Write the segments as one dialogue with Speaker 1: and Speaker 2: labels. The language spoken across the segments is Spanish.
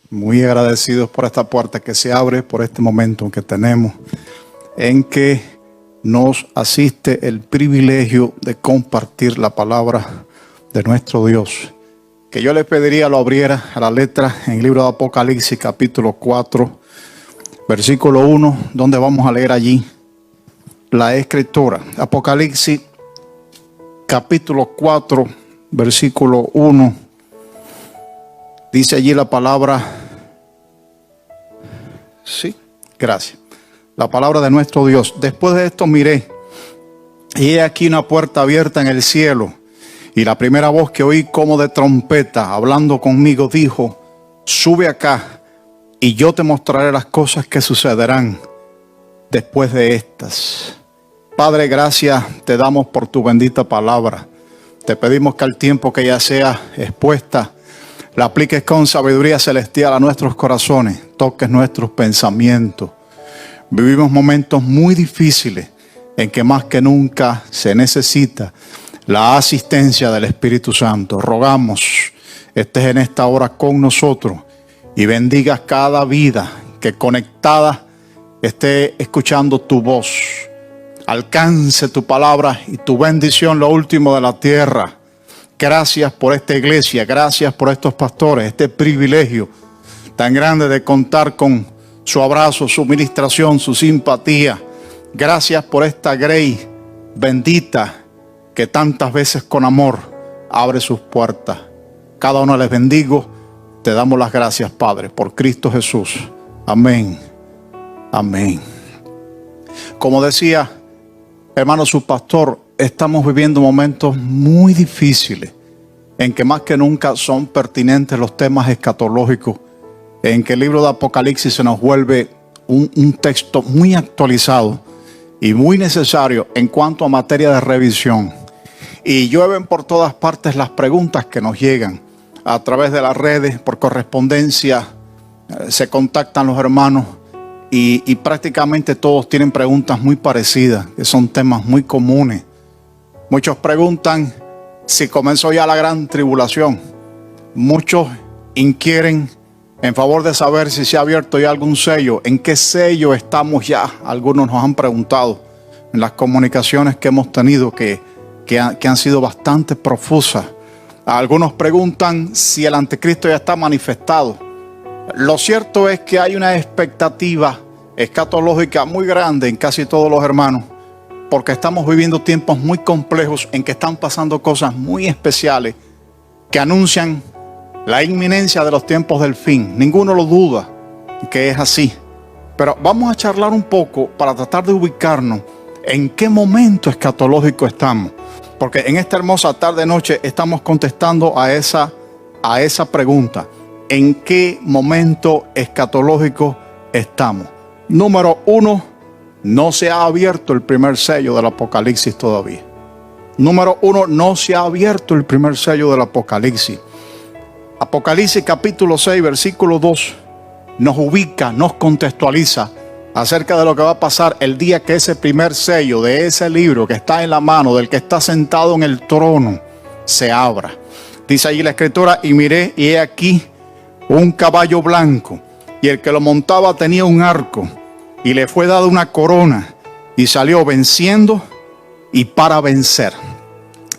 Speaker 1: Muy agradecidos por esta puerta que se abre, por este momento que tenemos en que nos asiste el privilegio de compartir la palabra de nuestro Dios. Que yo le pediría lo abriera a la letra en el libro de Apocalipsis capítulo 4, versículo 1, donde vamos a leer allí la escritura. Apocalipsis capítulo 4, versículo 1. Dice allí la palabra, sí, gracias. La palabra de nuestro Dios. Después de esto miré, y he aquí una puerta abierta en el cielo. Y la primera voz que oí como de trompeta, hablando conmigo, dijo: sube acá, y yo te mostraré las cosas que sucederán después de estas. Padre, gracias te damos por tu bendita palabra. Te pedimos que al tiempo que ya sea expuesta, la apliques con sabiduría celestial a nuestros corazones, toques nuestros pensamientos. Vivimos momentos muy difíciles en que más que nunca se necesita la asistencia del Espíritu Santo. Rogamos estés en esta hora con nosotros y bendigas cada vida que conectada esté escuchando tu voz. Alcance tu palabra y tu bendición lo último de la tierra. Gracias por esta iglesia, gracias por estos pastores, este privilegio tan grande de contar con su abrazo, su ministración, su simpatía. Gracias por esta grey bendita que tantas veces con amor abre sus puertas. Cada uno les bendigo. Te damos las gracias, Padre, por Cristo Jesús. Amén. Amén. Como decía, hermano, su pastor, estamos viviendo momentos muy difíciles en que más que nunca son pertinentes los temas escatológicos, en que el libro de Apocalipsis se nos vuelve un texto muy actualizado y muy necesario en cuanto a materia de revisión. Y llueven por todas partes las preguntas que nos llegan a través de las redes, por correspondencia, se contactan los hermanos y prácticamente todos tienen preguntas muy parecidas, que son temas muy comunes. Muchos preguntan si comenzó ya la gran tribulación. Muchos inquieren en favor de saber si se ha abierto ya algún sello. ¿En qué sello estamos ya? Algunos nos han preguntado en las comunicaciones que hemos tenido que han sido bastante profusas. Algunos preguntan si el anticristo ya está manifestado. Lo cierto es que hay una expectativa escatológica muy grande en casi todos los hermanos, porque estamos viviendo tiempos muy complejos en que están pasando cosas muy especiales que anuncian la inminencia de los tiempos del fin. Ninguno lo duda que es así. Pero vamos a charlar un poco para tratar de ubicarnos en qué momento escatológico estamos. Porque en esta hermosa tarde-noche estamos contestando a esa pregunta. ¿En qué momento escatológico estamos? Número 1, no se ha abierto el primer sello del Apocalipsis todavía. Número 1, no se ha abierto el primer sello del Apocalipsis. Apocalipsis capítulo 6, versículo 2, nos ubica, nos contextualiza acerca de lo que va a pasar el día que ese primer sello de ese libro que está en la mano del que está sentado en el trono se abra. Dice allí la escritura: y miré, y he aquí un caballo blanco, y el que lo montaba tenía un arco, y le fue dada una corona, y salió venciendo y para vencer.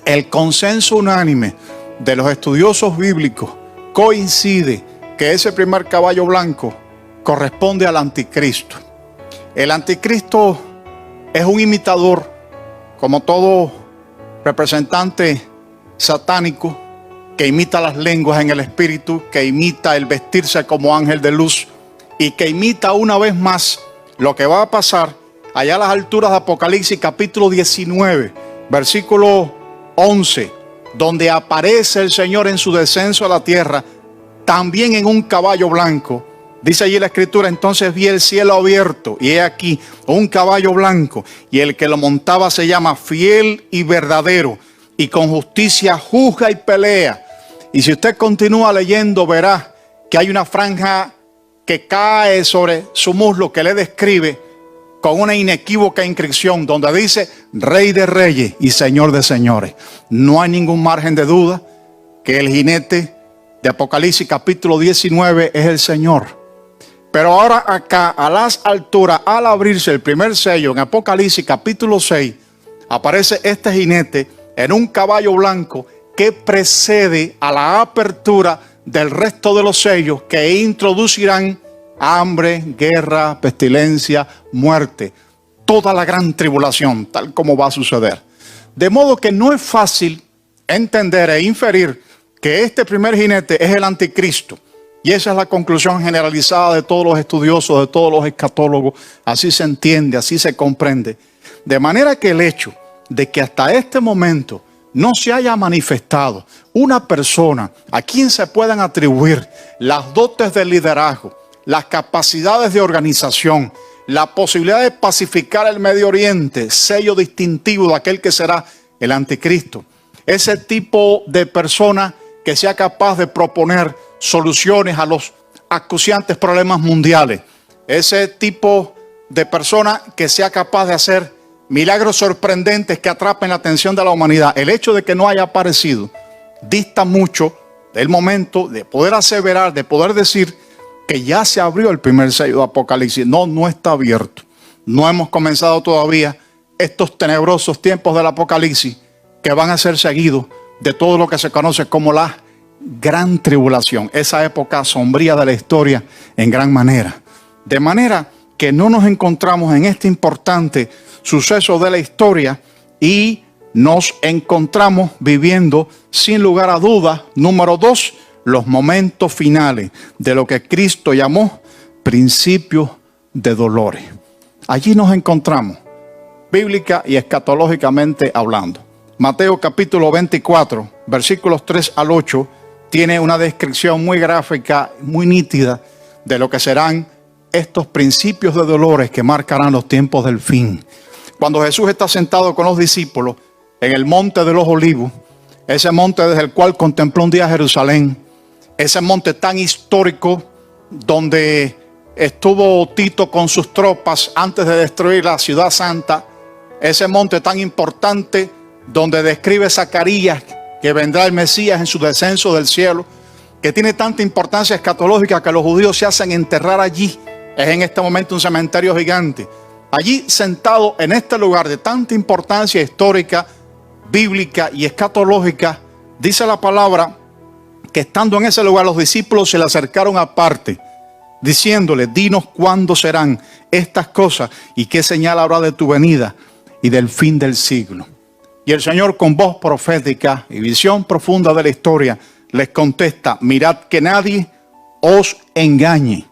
Speaker 1: El consenso unánime de los estudiosos bíblicos coincide que ese primer caballo blanco corresponde al anticristo. El anticristo es un imitador, como todo representante satánico, que imita las lenguas en el espíritu, que imita el vestirse como ángel de luz y que imita una vez más lo que va a pasar allá a las alturas de Apocalipsis capítulo 19, versículo 11, donde aparece el Señor en su descenso a la tierra, también en un caballo blanco. Dice allí la escritura: entonces vi el cielo abierto, y he aquí un caballo blanco, y el que lo montaba se llama Fiel y Verdadero, y con justicia juzga y pelea. Y si usted continúa leyendo, verá que hay una franja que cae sobre su muslo que le describe con una inequívoca inscripción donde dice: Rey de Reyes y Señor de Señores. No hay ningún margen de duda que el jinete de Apocalipsis capítulo 19 es el Señor. Pero ahora acá, a las alturas, al abrirse el primer sello en Apocalipsis capítulo 6, aparece este jinete en un caballo blanco que precede a la apertura del resto de los sellos que introducirán hambre, guerra, pestilencia, muerte, toda la gran tribulación, tal como va a suceder. De modo que no es fácil entender e inferir que este primer jinete es el anticristo. Y esa es la conclusión generalizada de todos los estudiosos, de todos los escatólogos. Así se entiende, así se comprende. De manera que el hecho de que hasta este momento no se haya manifestado una persona a quien se puedan atribuir las dotes del liderazgo, las capacidades de organización, la posibilidad de pacificar el Medio Oriente, sello distintivo de aquel que será el anticristo. Ese tipo de persona que sea capaz de proponer soluciones a los acuciantes problemas mundiales. Ese tipo de persona que sea capaz de hacer milagros sorprendentes que atrapen la atención de la humanidad. El hecho de que no haya aparecido dista mucho del momento de poder aseverar, de poder decir que ya se abrió el primer sello de Apocalipsis. No, no está abierto. No hemos comenzado todavía estos tenebrosos tiempos del Apocalipsis que van a ser seguidos de todo lo que se conoce como la gran tribulación, esa época sombría de la historia en gran manera. De manera que no nos encontramos en este importante suceso de la historia y nos encontramos viviendo, sin lugar a dudas, número 2, los momentos finales de lo que Cristo llamó principios de dolores. Allí nos encontramos, bíblica y escatológicamente hablando. Mateo capítulo 24, versículos 3 al 8, tiene una descripción muy gráfica, muy nítida de lo que serán estos principios de dolores que marcarán los tiempos del fin. Cuando Jesús está sentado con los discípulos en el monte de los olivos, ese monte desde el cual contempló un día Jerusalén, ese monte tan histórico donde estuvo Tito con sus tropas antes de destruir la ciudad santa, ese monte tan importante donde describe Zacarías que vendrá el Mesías en su descenso del cielo, que tiene tanta importancia escatológica que los judíos se hacen enterrar allí. Es en este momento un cementerio gigante. Allí sentado en este lugar de tanta importancia histórica, bíblica y escatológica, dice la palabra que estando en ese lugar los discípulos se le acercaron aparte, diciéndole: dinos cuándo serán estas cosas y qué señal habrá de tu venida y del fin del siglo. Y el Señor, con voz profética y visión profunda de la historia, les contesta: mirad que nadie os engañe,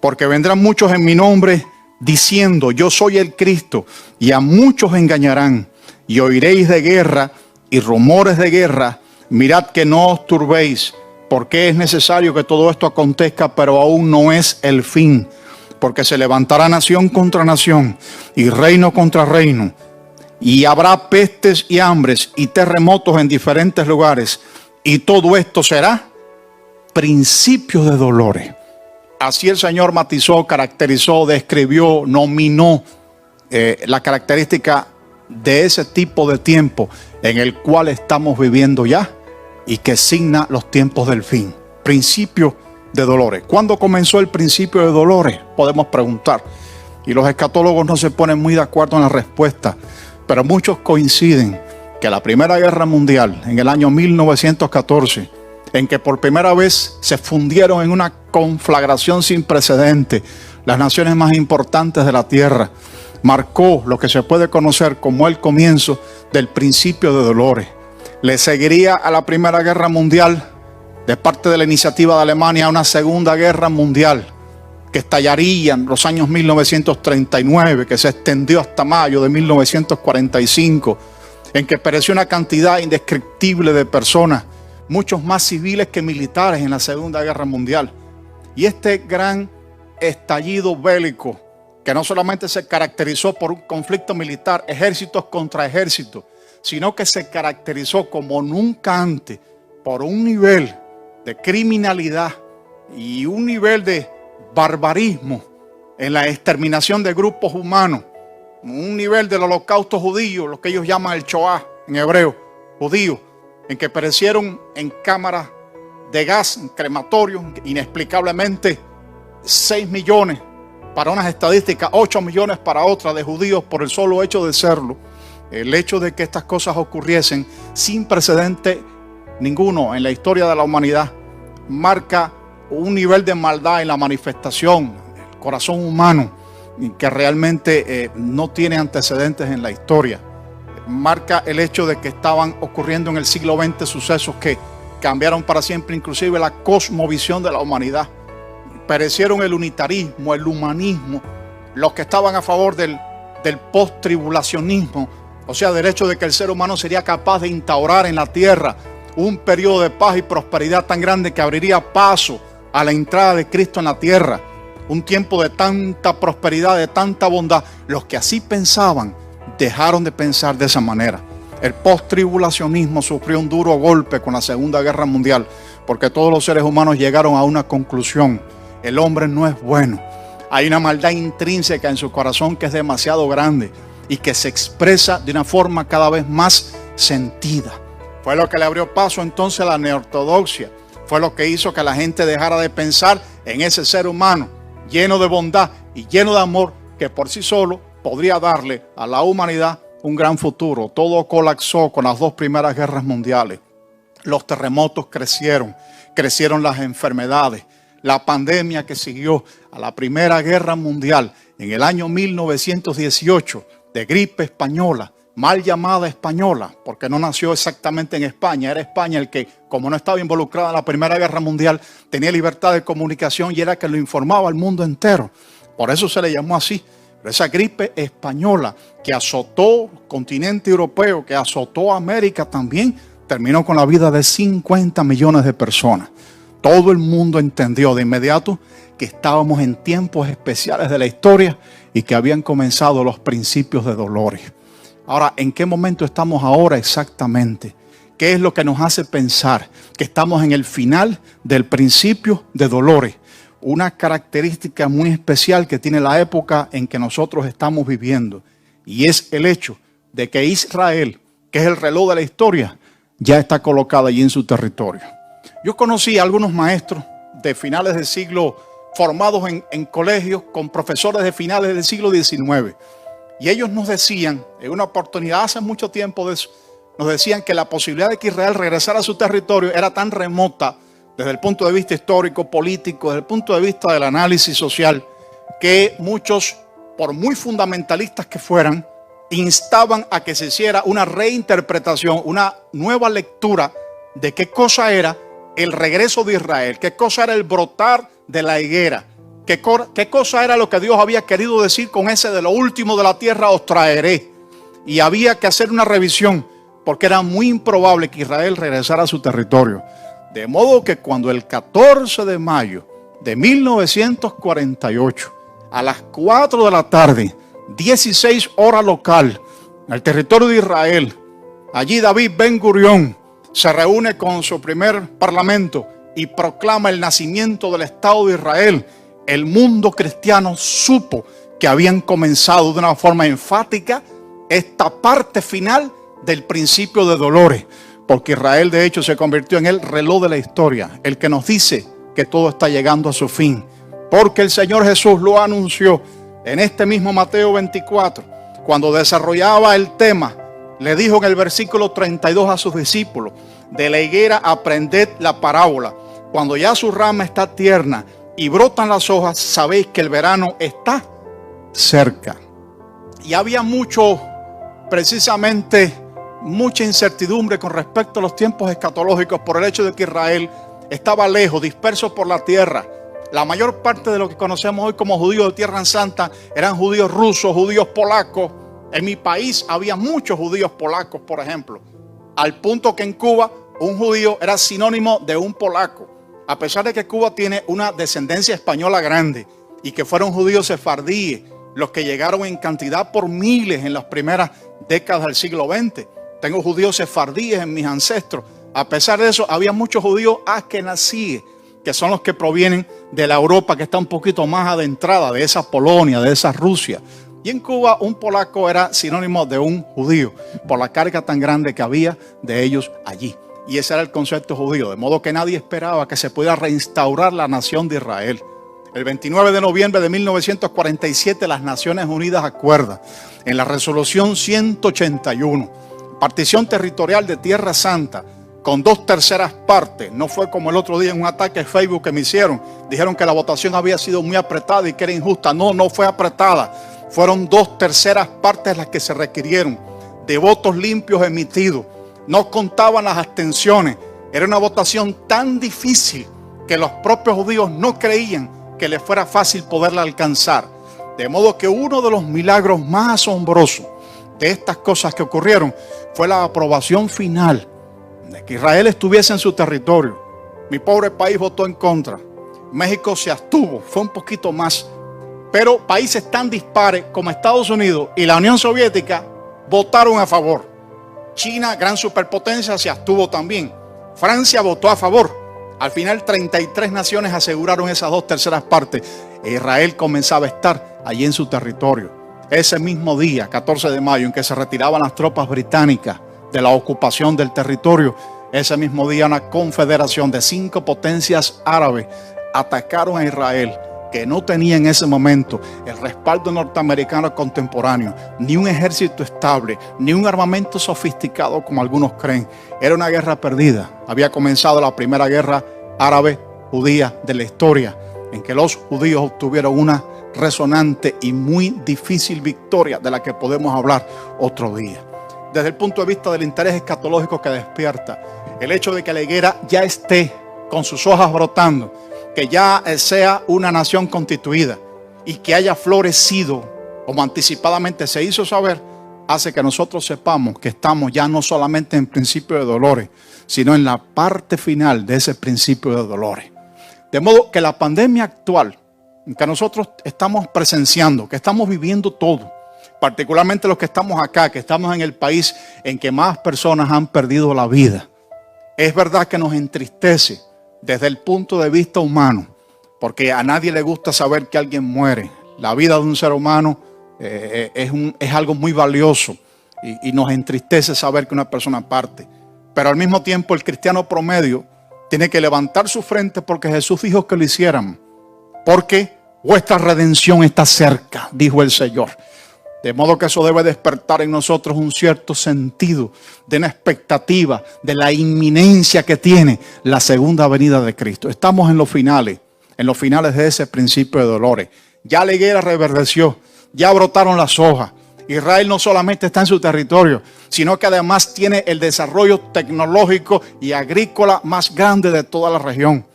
Speaker 1: porque vendrán muchos en mi nombre diciendo: yo soy el Cristo, y a muchos engañarán, y oiréis de guerra y rumores de guerra. Mirad que no os turbéis, porque es necesario que todo esto acontezca, pero aún no es el fin, porque se levantará nación contra nación y reino contra reino, y habrá pestes y hambres y terremotos en diferentes lugares, y todo esto será principio de dolores. Así el Señor matizó, caracterizó, describió, nominó la característica de ese tipo de tiempo en el cual estamos viviendo ya y que signa los tiempos del fin. Principio de dolores. ¿Cuándo comenzó el principio de dolores? Podemos preguntar. Y los escatólogos no se ponen muy de acuerdo en la respuesta, pero muchos coinciden que la Primera Guerra Mundial, en el año 1914, en que por primera vez se fundieron en una conflagración sin precedentes las naciones más importantes de la tierra, marcó lo que se puede conocer como el comienzo del principio de dolores. Le seguiría a la Primera Guerra Mundial, de parte de la iniciativa de Alemania, una Segunda Guerra Mundial que estallaría en los años 1939, que se extendió hasta mayo de 1945, en que pereció una cantidad indescriptible de personas, muchos más civiles que militares en la Segunda Guerra Mundial. Y este gran estallido bélico, que no solamente se caracterizó por un conflicto militar, ejércitos contra ejércitos, sino que se caracterizó como nunca antes por un nivel de criminalidad y un nivel de barbarismo en la exterminación de grupos humanos, un nivel del holocausto judío, lo que ellos llaman el Shoah en hebreo, judío, en que perecieron en cámaras de gas, en crematorio, inexplicablemente 6 millones para unas estadísticas, 8 millones para otras de judíos por el solo hecho de serlo. El hecho de que estas cosas ocurriesen sin precedente ninguno en la historia de la humanidad marca un nivel de maldad en la manifestación del corazón humano que realmente no tiene antecedentes en la historia. Marca el hecho de que estaban ocurriendo en el siglo XX sucesos que cambiaron para siempre inclusive la cosmovisión de la humanidad. Perecieron el unitarismo, el humanismo, los que estaban a favor del post-tribulacionismo, o sea, del hecho de que el ser humano sería capaz de instaurar en la tierra un periodo de paz y prosperidad tan grande que abriría paso a la entrada de Cristo en la tierra. Un tiempo de tanta prosperidad, de tanta bondad. Los que así pensaban dejaron de pensar de esa manera. El post-tribulacionismo sufrió un duro golpe con la Segunda Guerra Mundial, porque todos los seres humanos llegaron a una conclusión: el hombre no es bueno. Hay una maldad intrínseca en su corazón que es demasiado grande y que se expresa de una forma cada vez más sentida. Fue lo que le abrió paso entonces a la neortodoxia. Fue lo que hizo que la gente dejara de pensar en ese ser humano lleno de bondad y lleno de amor que por sí solo podría darle a la humanidad un gran futuro. Todo colapsó con las 2 primeras guerras mundiales. Los terremotos crecieron las enfermedades. La pandemia que siguió a la Primera Guerra Mundial en el año 1918 de gripe española, mal llamada española, porque no nació exactamente en España. Era España el que, como no estaba involucrada en la Primera Guerra Mundial, tenía libertad de comunicación y era que lo informaba al mundo entero. Por eso se le llamó así. Pero esa gripe española que azotó el continente europeo, que azotó América también, terminó con la vida de 50 millones de personas. Todo el mundo entendió de inmediato que estábamos en tiempos especiales de la historia y que habían comenzado los principios de dolores. Ahora, ¿en qué momento estamos ahora exactamente? ¿Qué es lo que nos hace pensar que estamos en el final del principio de dolores? Una característica muy especial que tiene la época en que nosotros estamos viviendo, y es el hecho de que Israel, que es el reloj de la historia, ya está colocada allí en su territorio. Yo conocí a algunos maestros de finales del siglo, formados en colegios con profesores de finales del siglo XIX, y ellos nos decían, en una oportunidad hace mucho tiempo de eso, nos decían que la posibilidad de que Israel regresara a su territorio era tan remota desde el punto de vista histórico, político, desde el punto de vista del análisis social, que muchos, por muy fundamentalistas que fueran, instaban a que se hiciera una reinterpretación, una nueva lectura de qué cosa era el regreso de Israel, qué cosa era el brotar de la higuera, qué cosa era lo que Dios había querido decir con ese de lo último de la tierra os traeré. Y había que hacer una revisión, porque era muy improbable que Israel regresara a su territorio. De modo que cuando el 14 de mayo de 1948, a las 4 de la tarde, 16 horas local, en el territorio de Israel, allí David Ben Gurión se reúne con su primer parlamento y proclama el nacimiento del Estado de Israel. El mundo cristiano supo que habían comenzado de una forma enfática esta parte final del principio de dolores, porque Israel de hecho se convirtió en el reloj de la historia, el que nos dice que todo está llegando a su fin, porque el Señor Jesús lo anunció en este mismo Mateo 24, cuando desarrollaba el tema. Le dijo en el versículo 32 a sus discípulos: de la higuera aprended la parábola. Cuando ya su rama está tierna y brotan las hojas, sabéis que el verano está cerca. Y había precisamente mucha incertidumbre con respecto a los tiempos escatológicos por el hecho de que Israel estaba lejos, disperso por la tierra. La mayor parte de lo que conocemos hoy como judíos de Tierra Santa eran judíos rusos, judíos polacos. En mi país había muchos judíos polacos, por ejemplo, al punto que en Cuba un judío era sinónimo de un polaco, a pesar de que Cuba tiene una descendencia española grande y que fueron judíos sefardíes los que llegaron en cantidad por miles en las primeras décadas del siglo XX. Tengo judíos sefardíes en mis ancestros. A pesar de eso, había muchos judíos askenazíes, que son los que provienen de la Europa que está un poquito más adentrada, de esa Polonia, de esa Rusia. Y en Cuba un polaco era sinónimo de un judío, por la carga tan grande que había de ellos allí. Y ese era el concepto judío, de modo que nadie esperaba que se pudiera reinstaurar la nación de Israel. El 29 de noviembre de 1947 las Naciones Unidas acuerdan en la resolución 181, partición territorial de Tierra Santa con 2/3 partes. No fue como el otro día en un ataque a Facebook que me hicieron. Dijeron que la votación había sido muy apretada y que era injusta. No, no fue apretada. Fueron 2/3 partes las que se requirieron de votos limpios emitidos. No contaban las abstenciones. Era una votación tan difícil que los propios judíos no creían que les fuera fácil poderla alcanzar. De modo que uno de los milagros más asombrosos de estas cosas que ocurrieron fue la aprobación final de que Israel estuviese en su territorio. Mi pobre país votó en contra. México se abstuvo, fue un poquito más. Pero países tan dispares como Estados Unidos y la Unión Soviética votaron a favor. China, gran superpotencia, se abstuvo también. Francia votó a favor. Al final 33 naciones aseguraron esas 2/3 partes. E Israel comenzaba a estar allí en su territorio. Ese mismo día, 14 de mayo, en que se retiraban las tropas británicas de la ocupación del territorio, ese mismo día una confederación de 5 potencias árabes atacaron a Israel, que no tenía en ese momento el respaldo norteamericano contemporáneo, ni un ejército estable, ni un armamento sofisticado como algunos creen. Era una guerra perdida. Había comenzado la primera guerra árabe-judía de la historia, en que los judíos obtuvieron una resonante y muy difícil victoria de la que podemos hablar otro día. Desde el punto de vista del interés escatológico que despierta, el hecho de que la higuera ya esté con sus hojas brotando, que ya sea una nación constituida y que haya florecido como anticipadamente se hizo saber, hace que nosotros sepamos que estamos ya no solamente en principio de dolores, sino en la parte final de ese principio de dolores. De modo que la pandemia actual que nosotros estamos presenciando, que estamos viviendo todo, particularmente los que estamos acá, que estamos en el país en que más personas han perdido la vida, es verdad que nos entristece desde el punto de vista humano, porque a nadie le gusta saber que alguien muere. La vida de un ser humano es algo muy valioso y nos entristece saber que una persona parte. Pero al mismo tiempo el cristiano promedio tiene que levantar su frente porque Jesús dijo que lo hiciéramos. Porque vuestra redención está cerca, dijo el Señor. De modo que eso debe despertar en nosotros un cierto sentido de una expectativa de la inminencia que tiene la segunda venida de Cristo. Estamos en los finales de ese principio de dolores. Ya la higuera reverdeció, ya brotaron las hojas. Israel no solamente está en su territorio, sino que además tiene el desarrollo tecnológico y agrícola más grande de toda la región.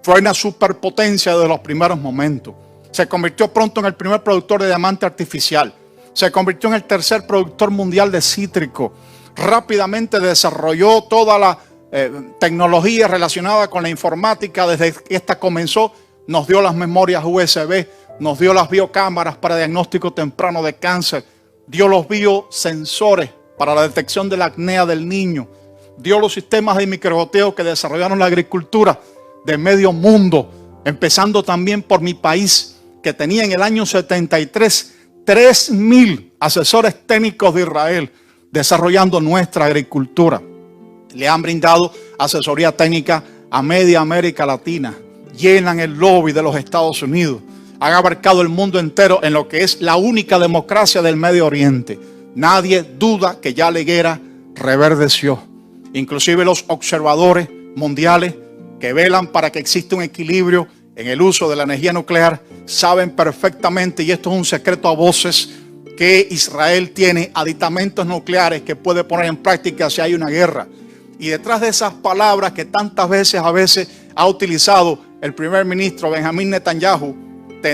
Speaker 1: Fue una superpotencia desde los primeros momentos. Se convirtió pronto en el primer productor de diamante artificial. Se convirtió en el tercer productor mundial de cítrico. Rápidamente desarrolló toda la tecnología relacionada con la informática. Desde que esta comenzó, nos dio las memorias USB, nos dio las biocámaras para diagnóstico temprano de cáncer, dio los biosensores para la detección de la apnea del niño, dio los sistemas de microgoteo que desarrollaron la agricultura de medio mundo, empezando también por mi país, que tenía en el año 73 3,000 asesores técnicos de Israel desarrollando nuestra agricultura. Le han brindado asesoría técnica a media América Latina, llenan el lobby de los Estados Unidos, han abarcado el mundo entero en lo que es la única democracia del Medio Oriente. Nadie duda que ya la higuera reverdeció. Inclusive los observadores mundiales que velan para que exista un equilibrio en el uso de la energía nuclear saben perfectamente, y esto es un secreto a voces, que Israel tiene aditamentos nucleares que puede poner en práctica si hay una guerra. Y detrás de esas palabras que tantas veces ha utilizado el primer ministro Benjamín Netanyahu,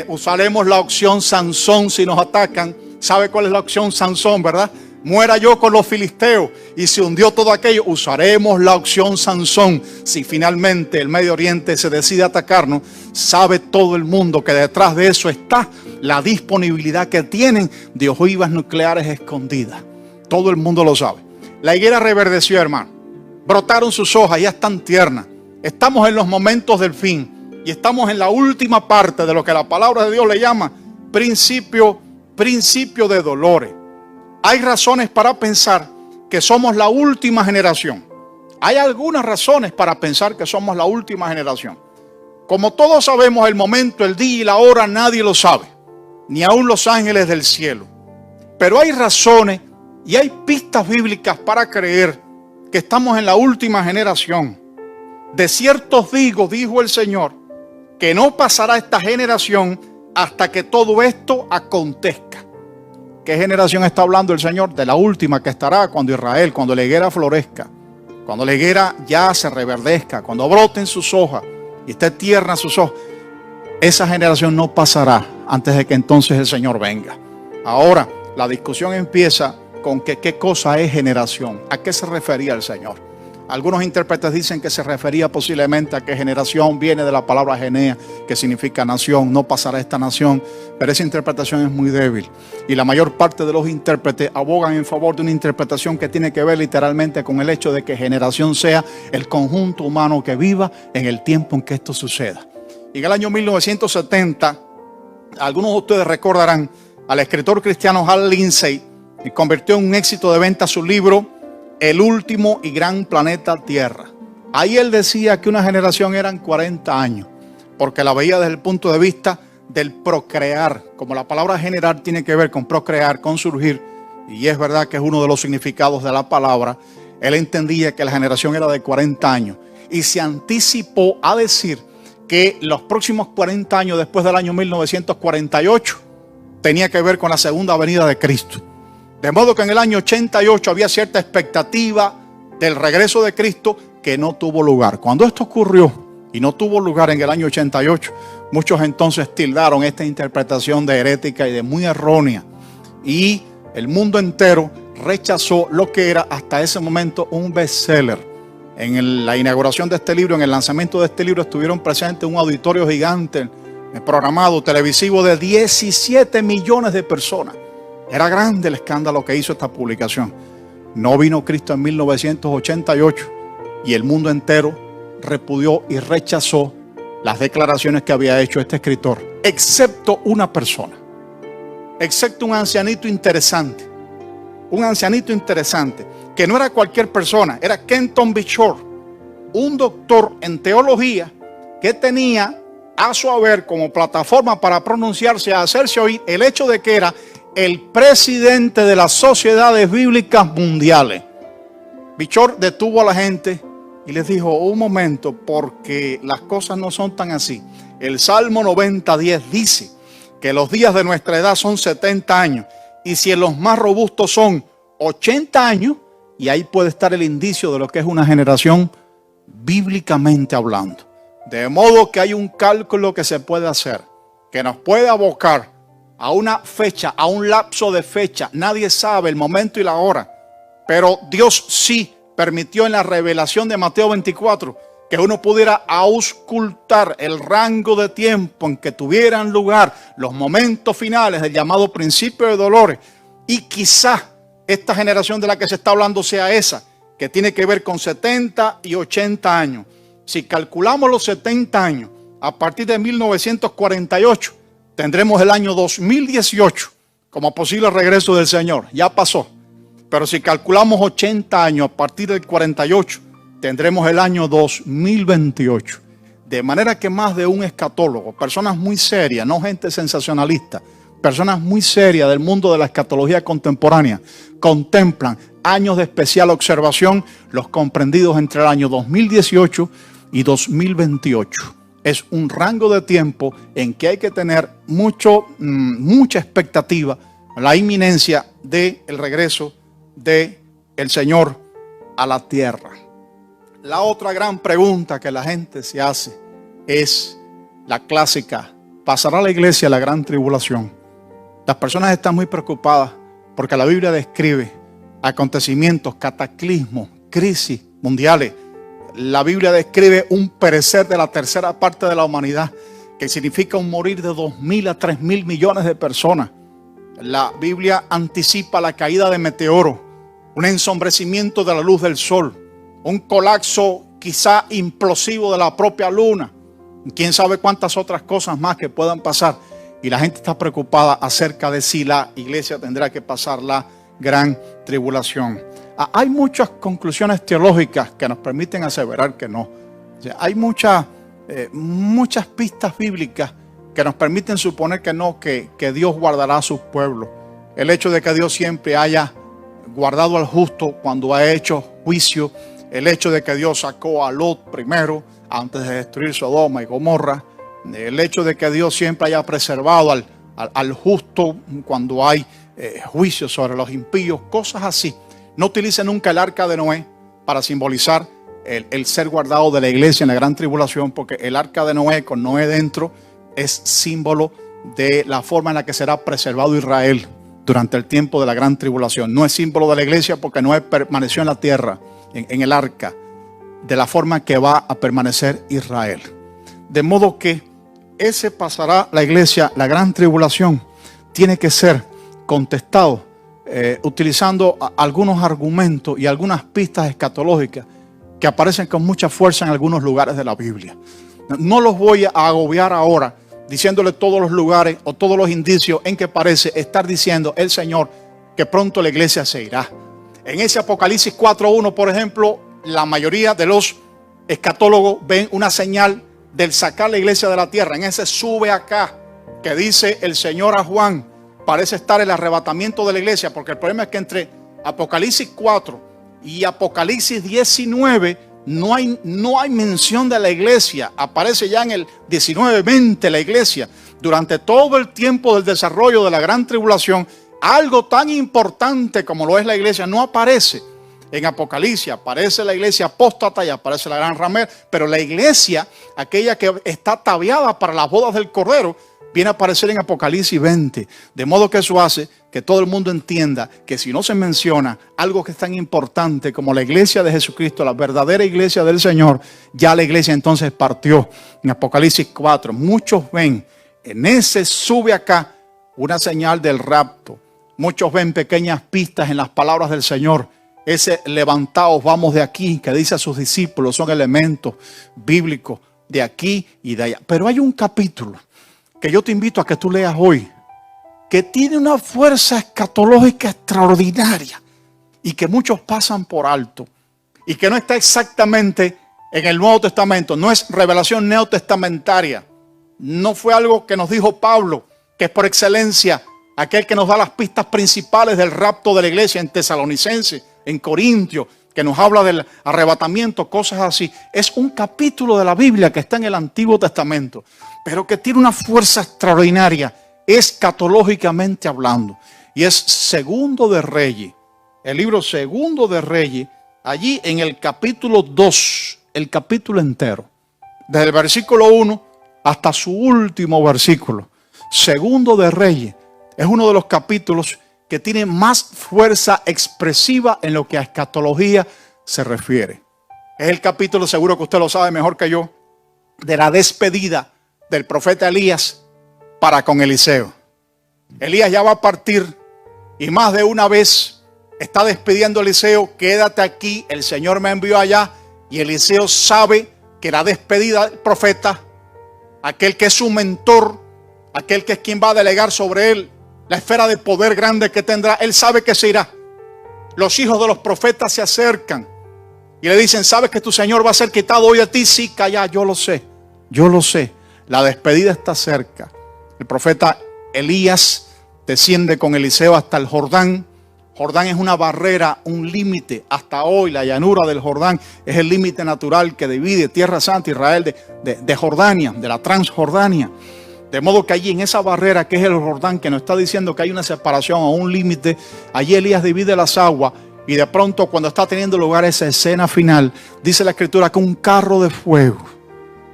Speaker 1: usaremos la opción Sansón si nos atacan. ¿Sabe cuál es la opción Sansón, verdad? Muera yo con los filisteos. Y se hundió todo aquello. Usaremos la opción Sansón si finalmente el Medio Oriente se decide atacarnos. Sabe todo el mundo que detrás de eso está la disponibilidad que tienen de ojivas nucleares escondidas. Todo el mundo lo sabe. La higuera reverdeció, hermano. Brotaron sus hojas, ya están tiernas. Estamos en los momentos del fin. Y estamos en la última parte de lo que la palabra de Dios le llama principio de dolores. Hay razones para pensar que somos la última generación. Hay algunas razones para pensar que somos la última generación. Como todos sabemos, el momento, el día y la hora nadie lo sabe, ni aun los ángeles del cielo. Pero hay razones y hay pistas bíblicas para creer que estamos en la última generación. De cierto os digo, dijo el Señor, que no pasará esta generación hasta que todo esto acontezca. ¿Qué generación está hablando el Señor? De la última, que estará cuando Israel, cuando la higuera florezca, cuando la higuera ya se reverdezca, cuando broten sus hojas y esté tierna sus hojas. Esa generación no pasará antes de que entonces el Señor venga. Ahora, la discusión empieza con que qué cosa es generación. ¿A qué se refería el Señor? Algunos intérpretes dicen que se refería posiblemente a que generación viene de la palabra genea, que significa nación. No pasará esta nación, pero esa interpretación es muy débil. Y la mayor parte de los intérpretes abogan en favor de una interpretación que tiene que ver literalmente con el hecho de que generación sea el conjunto humano que viva en el tiempo en que esto suceda. Y en el año 1970, algunos de ustedes recordarán al escritor cristiano Hal Lindsey, y convirtió en un éxito de venta su libro El último y gran planeta Tierra. Ahí él decía que una generación eran 40 años, porque la veía desde el punto de vista del procrear. Como la palabra generar tiene que ver con procrear, con surgir, y es verdad que es uno de los significados de la palabra, él entendía que la generación era de 40 años y se anticipó a decir que los próximos 40 años después del año 1948 tenía que ver con la segunda venida de Cristo. De modo que en el año 88 había cierta expectativa del regreso de Cristo que no tuvo lugar. Cuando esto ocurrió y no tuvo lugar en el año 88, muchos entonces tildaron esta interpretación de herética y de muy errónea. Y el mundo entero rechazó lo que era hasta ese momento un bestseller. En la inauguración de este libro, en el lanzamiento de este libro, estuvieron presentes un auditorio gigante, programado, televisivo, de 17 millones de personas. Era grande el escándalo que hizo esta publicación. No vino Cristo en 1988 y el mundo entero repudió y rechazó las declaraciones que había hecho este escritor, excepto una persona, excepto un ancianito interesante, que no era cualquier persona, era Kenton Bichor, un doctor en teología que tenía a su haber como plataforma para pronunciarse, a hacerse oír el hecho de que era el presidente de las sociedades bíblicas mundiales. Bichor detuvo a la gente y les dijo: un momento, porque las cosas no son tan así. El Salmo 90:10 dice que los días de nuestra edad son 70 años y si en los más robustos son 80 años, y ahí puede estar el indicio de lo que es una generación bíblicamente hablando. De modo que hay un cálculo que se puede hacer, que nos puede abocar a una fecha, a un lapso de fecha. Nadie sabe el momento y la hora, pero Dios sí permitió en la revelación de Mateo 24 que uno pudiera auscultar el rango de tiempo en que tuvieran lugar los momentos finales del llamado principio de dolores. Y quizá esta generación de la que se está hablando sea esa, que tiene que ver con 70 y 80 años. Si calculamos los 70 años a partir de 1948, tendremos el año 2018 como posible regreso del Señor. Ya pasó. Pero si calculamos 80 años a partir del 48, tendremos el año 2028. De manera que más de un escatólogo, personas muy serias, no gente sensacionalista, personas muy serias del mundo de la escatología contemporánea, contemplan años de especial observación, los comprendidos entre el año 2018 y 2028. Es un rango de tiempo en que hay que tener mucha expectativa, la inminencia del regreso del Señor a la tierra. La otra gran pregunta que la gente se hace es la clásica: ¿pasará la iglesia la gran tribulación? Las personas están muy preocupadas porque la Biblia describe acontecimientos, cataclismos, crisis mundiales. La Biblia describe un perecer de la tercera parte de la humanidad, que significa un morir de 2.000 a 3.000 millones de personas. La Biblia anticipa la caída de meteoros, un ensombrecimiento de la luz del sol, un colapso quizá implosivo de la propia luna. Quién sabe cuántas otras cosas más que puedan pasar. Y la gente está preocupada acerca de si la iglesia tendrá que pasar la gran tribulación. Hay muchas conclusiones teológicas que nos permiten aseverar que no. O sea, hay muchas pistas bíblicas que nos permiten suponer que no, que Dios guardará a sus pueblos. El hecho de que Dios siempre haya guardado al justo cuando ha hecho juicio, el hecho de que Dios sacó a Lot primero antes de destruir Sodoma y Gomorra, el hecho de que Dios siempre haya preservado al justo cuando hay juicio sobre los impíos, cosas así. No utilice nunca el arca de Noé para simbolizar el ser guardado de la iglesia en la gran tribulación, porque el arca de Noé con Noé dentro es símbolo de la forma en la que será preservado Israel durante el tiempo de la gran tribulación. No es símbolo de la iglesia porque Noé permaneció en la tierra, en el arca, de la forma que va a permanecer Israel. De modo que ese pasará la iglesia, la gran tribulación, tiene que ser contestado utilizando algunos argumentos y algunas pistas escatológicas que aparecen con mucha fuerza en algunos lugares de la Biblia. No los voy a agobiar ahora diciéndole todos los lugares o todos los indicios en que parece estar diciendo el Señor que pronto la iglesia se irá. En ese Apocalipsis 4:1, por ejemplo, la mayoría de los escatólogos ven una señal del sacar la iglesia de la tierra. En ese sube acá que dice el Señor a Juan, parece estar el arrebatamiento de la iglesia, porque el problema es que entre Apocalipsis 4 y Apocalipsis 19 no hay mención de la iglesia. Aparece ya en el 19:20 la iglesia. Durante todo el tiempo del desarrollo de la gran tribulación, algo tan importante como lo es la iglesia no aparece. En Apocalipsis aparece la iglesia apóstata y aparece la gran ramera, pero la iglesia, aquella que está ataviada para las bodas del Cordero, viene a aparecer en Apocalipsis 20. De modo que eso hace que todo el mundo entienda que si no se menciona algo que es tan importante como la iglesia de Jesucristo, la verdadera iglesia del Señor, ya la iglesia entonces partió. En Apocalipsis 4, muchos ven en ese sube acá una señal del rapto. Muchos ven pequeñas pistas en las palabras del Señor. Ese levantaos, vamos de aquí, que dice a sus discípulos, son elementos bíblicos de aquí y de allá. Pero hay un capítulo que yo te invito a que tú leas hoy, que tiene una fuerza escatológica extraordinaria y que muchos pasan por alto y que no está exactamente en el Nuevo Testamento, no es revelación neotestamentaria, no fue algo que nos dijo Pablo, que es por excelencia aquel que nos da las pistas principales del rapto de la iglesia en Tesalonicenses, en Corintios, que nos habla del arrebatamiento, cosas así. Es un capítulo de la Biblia que está en el Antiguo Testamento, pero que tiene una fuerza extraordinaria, escatológicamente hablando. Y es Segundo de Reyes, el libro Segundo de Reyes, allí en el capítulo 2, el capítulo entero, desde el versículo 1 hasta su último versículo. Segundo de Reyes es uno de los capítulos que tiene más fuerza expresiva en lo que a escatología se refiere. Es el capítulo, seguro que usted lo sabe mejor que yo, de la despedida del profeta Elías para con Eliseo. Elías ya va a partir y más de una vez está despidiendo a Eliseo: quédate aquí, el Señor me envió allá. Y Eliseo sabe que la despedida del profeta, aquel que es su mentor, aquel que es quien va a delegar sobre él la esfera de poder grande que tendrá, él sabe que se irá. Los hijos de los profetas se acercan y le dicen: ¿sabes que tu Señor va a ser quitado hoy de ti? Sí, calla, yo lo sé, yo lo sé. La despedida está cerca. El profeta Elías desciende con Eliseo hasta el Jordán. Jordán es una barrera, un límite. Hasta hoy la llanura del Jordán es el límite natural que divide Tierra Santa, Israel, de Jordania, de la Transjordania. De modo que allí en esa barrera que es el Jordán, que nos está diciendo que hay una separación o un límite, allí Elías divide las aguas y de pronto, cuando está teniendo lugar esa escena final, dice la Escritura que un carro de fuego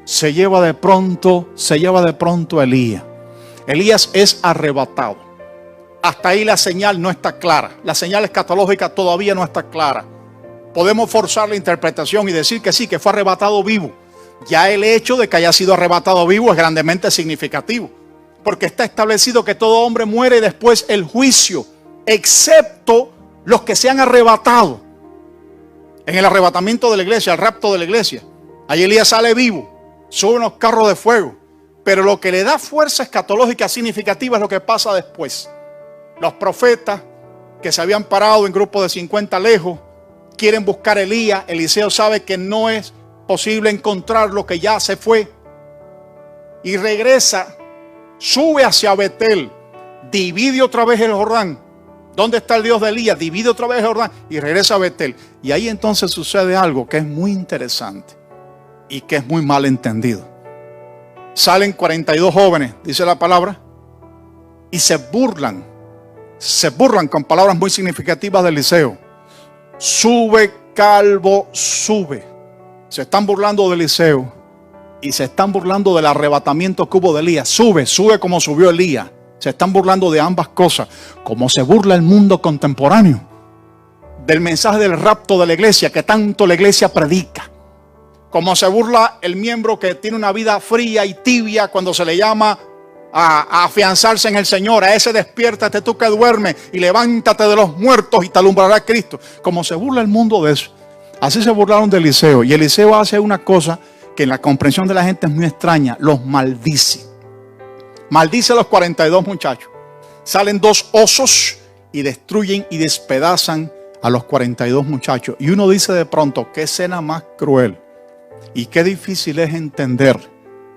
Speaker 1: se lleva de pronto a Elías. Elías es arrebatado. Hasta ahí la señal no está clara. La señal escatológica todavía no está clara. Podemos forzar la interpretación y decir que sí, que fue arrebatado vivo. Ya el hecho de que haya sido arrebatado vivo es grandemente significativo, porque está establecido que todo hombre muere y después el juicio, excepto los que se han arrebatado en el arrebatamiento de la iglesia, el rapto de la iglesia. Ahí Elías sale vivo, sube unos carros de fuego, pero lo que le da fuerza escatológica significativa es lo que pasa después. Los profetas que se habían parado en grupos de 50 lejos, quieren buscar a Elías. Eliseo sabe que no es posible encontrarlo, que ya se fue, y regresa, sube hacia Betel, divide otra vez el Jordán. ¿Dónde está el Dios de Elías? Divide otra vez el Jordán y regresa a Betel. Y ahí entonces sucede algo que es muy interesante y que es muy mal entendido. Salen 42 jóvenes, dice la palabra, y se burlan con palabras muy significativas de Eliseo. Sube, calvo, sube. Se están burlando de Eliseo y se están burlando del arrebatamiento que hubo de Elías. Sube como subió Elías. Se están burlando de ambas cosas, como se burla el mundo contemporáneo del mensaje del rapto de la iglesia, que tanto la iglesia predica. Como se burla el miembro que tiene una vida fría y tibia cuando se le llama a afianzarse en el Señor. A ese despiértate tú que duermes y levántate de los muertos y te alumbrará Cristo. Como se burla el mundo de eso. Así se burlaron de Eliseo. Y Eliseo hace una cosa que en la comprensión de la gente es muy extraña. Los maldice. Maldice a los 42 muchachos. Salen 2 osos y destruyen y despedazan a los 42 muchachos. Y uno dice de pronto, qué escena más cruel. Y qué difícil es entender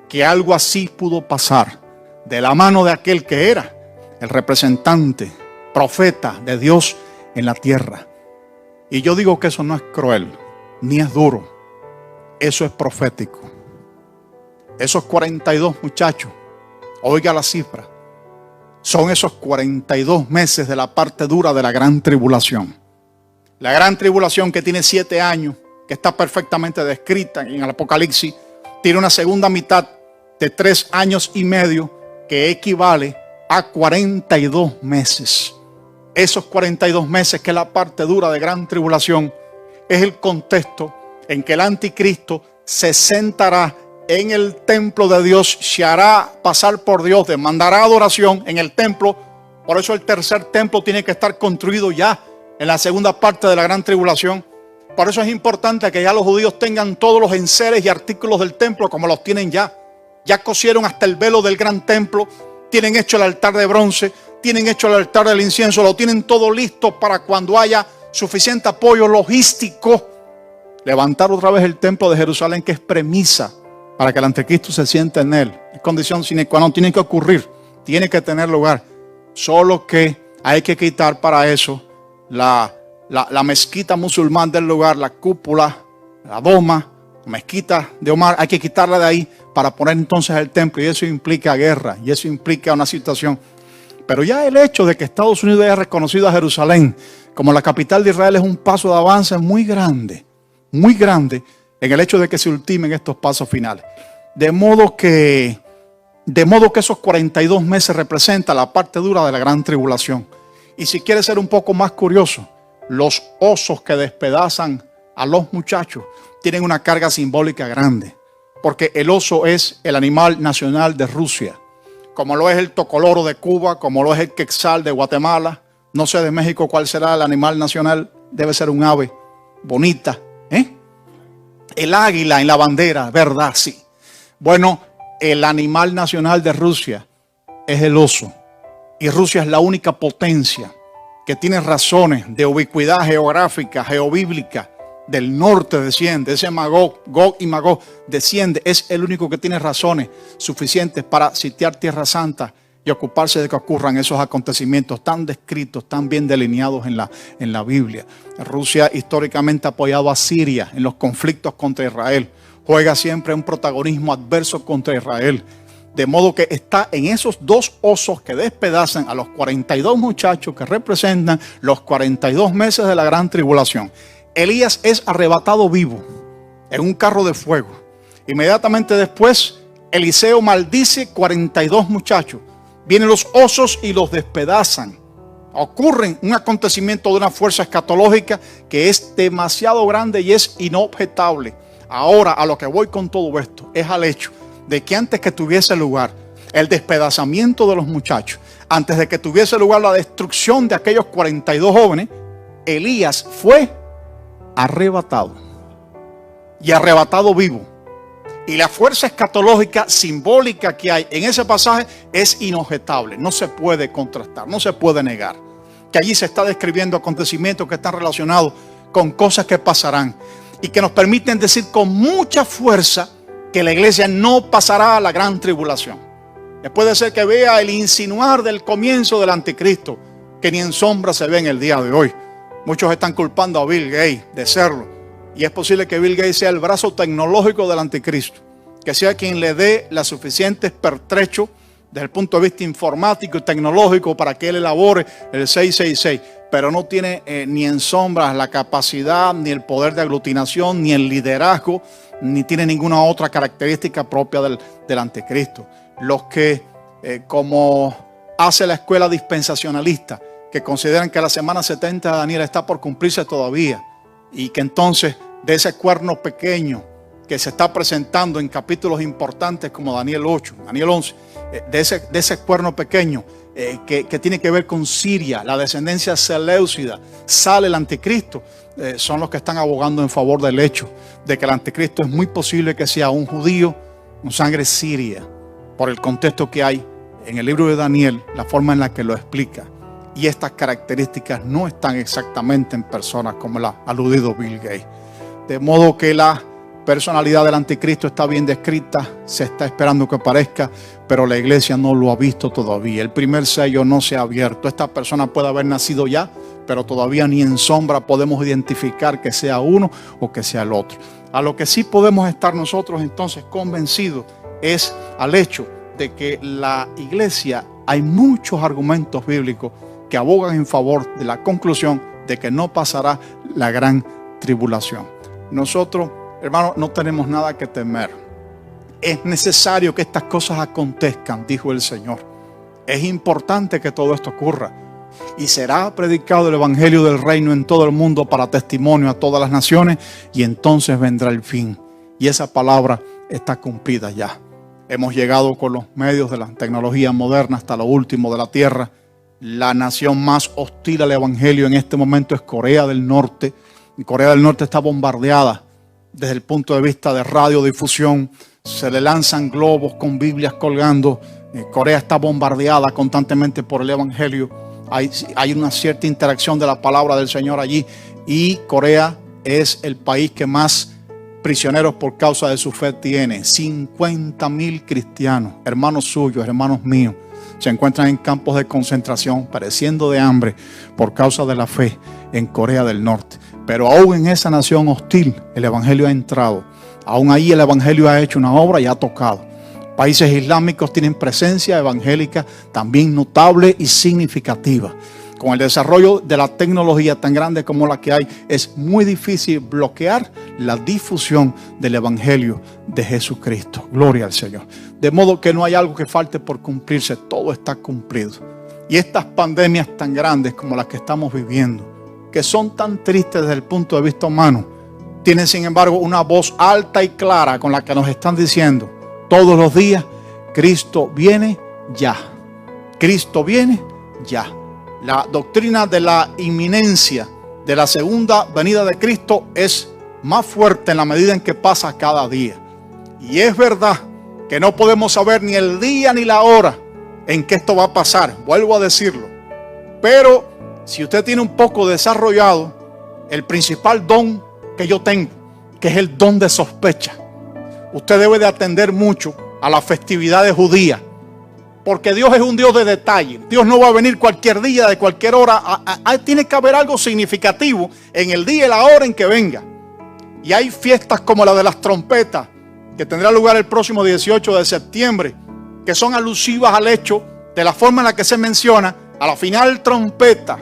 Speaker 1: que algo así pudo pasar de la mano de aquel que era el representante, profeta de Dios en la tierra. Y yo digo que eso no es cruel, ni es duro. Eso es profético. Esos 42 muchachos, oiga la cifra, son esos 42 meses de la parte dura de la gran tribulación. La gran tribulación que tiene 7 años, que está perfectamente descrita en el Apocalipsis, tiene una segunda mitad de 3 años y medio que equivale a 42 meses. Esos 42 meses, que es la parte dura de gran tribulación, es el contexto en que el anticristo se sentará en el templo de Dios, se hará pasar por Dios, demandará adoración en el templo. Por eso el tercer templo tiene que estar construido ya en la segunda parte de la gran tribulación. Por eso es importante que ya los judíos tengan todos los enseres y artículos del templo como los tienen ya. Ya cosieron hasta el velo del gran templo, tienen hecho el altar de bronce, tienen hecho el altar del incienso, lo tienen todo listo para cuando haya suficiente apoyo logístico, levantar otra vez el templo de Jerusalén, que es premisa para que el anticristo se siente en él. Es condición sine qua non, tiene que ocurrir, tiene que tener lugar. Solo que hay que quitar para eso la mezquita musulmán del lugar, la cúpula, la doma, la mezquita de Omar, hay que quitarla de ahí para poner entonces el templo, y eso implica guerra, y eso implica una situación. Pero ya el hecho de que Estados Unidos haya reconocido a Jerusalén como la capital de Israel es un paso de avance muy grande en el hecho de que se ultimen estos pasos finales. De modo que esos 42 meses representan la parte dura de la gran tribulación. Y si quieres ser un poco más curioso, los osos que despedazan a los muchachos tienen una carga simbólica grande, porque el oso es el animal nacional de Rusia, como lo es el tocoloro de Cuba, como lo es el quetzal de Guatemala. No sé de México cuál será el animal nacional, debe ser un ave bonita, El águila en la bandera, ¿verdad? Sí. Bueno, el animal nacional de Rusia es el oso, y Rusia es la única potencia que tiene razones de ubicuidad geográfica, geobíblica. Del norte desciende, ese Gog y Magog desciende, es el único que tiene razones suficientes para sitiar Tierra Santa y ocuparse de que ocurran esos acontecimientos tan descritos, tan bien delineados en la Biblia. Rusia históricamente ha apoyado a Siria en los conflictos contra Israel, juega siempre un protagonismo adverso contra Israel, de modo que está en esos 2 osos que despedazan a los 42 muchachos que representan los 42 meses de la gran tribulación. Elías es arrebatado vivo en un carro de fuego. Inmediatamente después, Eliseo maldice 42 muchachos. Vienen los osos y los despedazan. Ocurre un acontecimiento de una fuerza escatológica que es demasiado grande y es inobjetable. Ahora, a lo que voy con todo esto es al hecho de que antes que tuviese lugar el despedazamiento de los muchachos, antes de que tuviese lugar la destrucción de aquellos 42 jóvenes, Elías fue arrebatado, y arrebatado vivo. Y la fuerza escatológica simbólica que hay en ese pasaje es inobjetable, no se puede contrastar, no se puede negar. que allí se está describiendo acontecimientos que están relacionados con cosas que pasarán y que nos permiten decir con mucha fuerza que la iglesia no pasará a la gran tribulación. Puede ser que vea el insinuar del comienzo del anticristo, que ni en sombra se ve en el día de hoy. Muchos están culpando a Bill Gates de serlo, y es posible que Bill Gates sea el brazo tecnológico del anticristo, que sea quien le dé la suficiente pertrecho desde el punto de vista informático y tecnológico para que él elabore el 666, pero no tiene ni en sombras la capacidad, ni el poder de aglutinación, ni el liderazgo, ni tiene ninguna otra característica propia del anticristo. Los que, como hace la escuela dispensacionalista, que consideran que la semana 70 de Daniel está por cumplirse todavía, y que entonces de ese cuerno pequeño que se está presentando en capítulos importantes como Daniel 8, Daniel 11, de ese cuerno pequeño que tiene que ver con Siria, la descendencia seleucida, sale el anticristo. Son los que están abogando en favor del hecho de que el anticristo es muy posible que sea un judío con sangre siria, por el contexto que hay en el libro de Daniel, la forma en la que lo explica. Y estas características no están exactamente en personas como la ha aludido Bill Gates. De modo que la personalidad del anticristo está bien descrita, se está esperando que aparezca, pero la iglesia no lo ha visto todavía. El primer sello no se ha abierto. Esta persona puede haber nacido ya, pero todavía ni en sombra podemos identificar que sea uno o que sea el otro. A lo que sí podemos estar nosotros entonces convencidos es al hecho de que la iglesia, hay muchos argumentos bíblicos que abogan en favor de la conclusión de que no pasará la gran tribulación. Nosotros, hermanos, no tenemos nada que temer. Es necesario que estas cosas acontezcan, dijo el Señor. Es importante que todo esto ocurra. Y será predicado el evangelio del reino en todo el mundo para testimonio a todas las naciones, y entonces vendrá el fin. Y esa palabra está cumplida ya. Hemos llegado con los medios de la tecnología moderna hasta lo último de la tierra. La nación más hostil al evangelio en este momento es Corea del Norte. Corea del Norte está bombardeada desde el punto de vista de radiodifusión. Se le lanzan globos con Biblias colgando. Corea está bombardeada constantemente por el evangelio. Hay una cierta interacción de la palabra del Señor allí. Y Corea es el país que más prisioneros por causa de su fe tiene. 50,000 cristianos, hermanos suyos, hermanos míos, se encuentran en campos de concentración, padeciendo de hambre por causa de la fe en Corea del Norte. Pero aún en esa nación hostil, el evangelio ha entrado. Aún ahí el evangelio ha hecho una obra y ha tocado. Países islámicos tienen presencia evangélica también notable y significativa. Con el desarrollo de la tecnología tan grande como la que hay, es muy difícil bloquear la difusión del evangelio de Jesucristo. Gloria al Señor. De modo que no hay algo que falte por cumplirse, todo está cumplido. Y estas pandemias tan grandes como las que estamos viviendo, que son tan tristes desde el punto de vista humano, tienen sin embargo una voz alta y clara con la que nos están diciendo todos los días: Cristo viene ya. Cristo viene ya. La doctrina de la inminencia de la segunda venida de Cristo es más fuerte en la medida en que pasa cada día. Y es verdad que no podemos saber ni el día ni la hora en que esto va a pasar, vuelvo a decirlo. Pero si usted tiene un poco desarrollado el principal don que yo tengo, que es el don de sospecha, usted debe de atender mucho a las festividades judías. Porque Dios es un Dios de detalle. Dios no va a venir cualquier día, de cualquier hora. Tiene que haber algo significativo en el día y la hora en que venga. Y hay fiestas como la de las trompetas, que tendrá lugar el próximo 18 de septiembre, que son alusivas al hecho de la forma en la que se menciona a la final trompeta,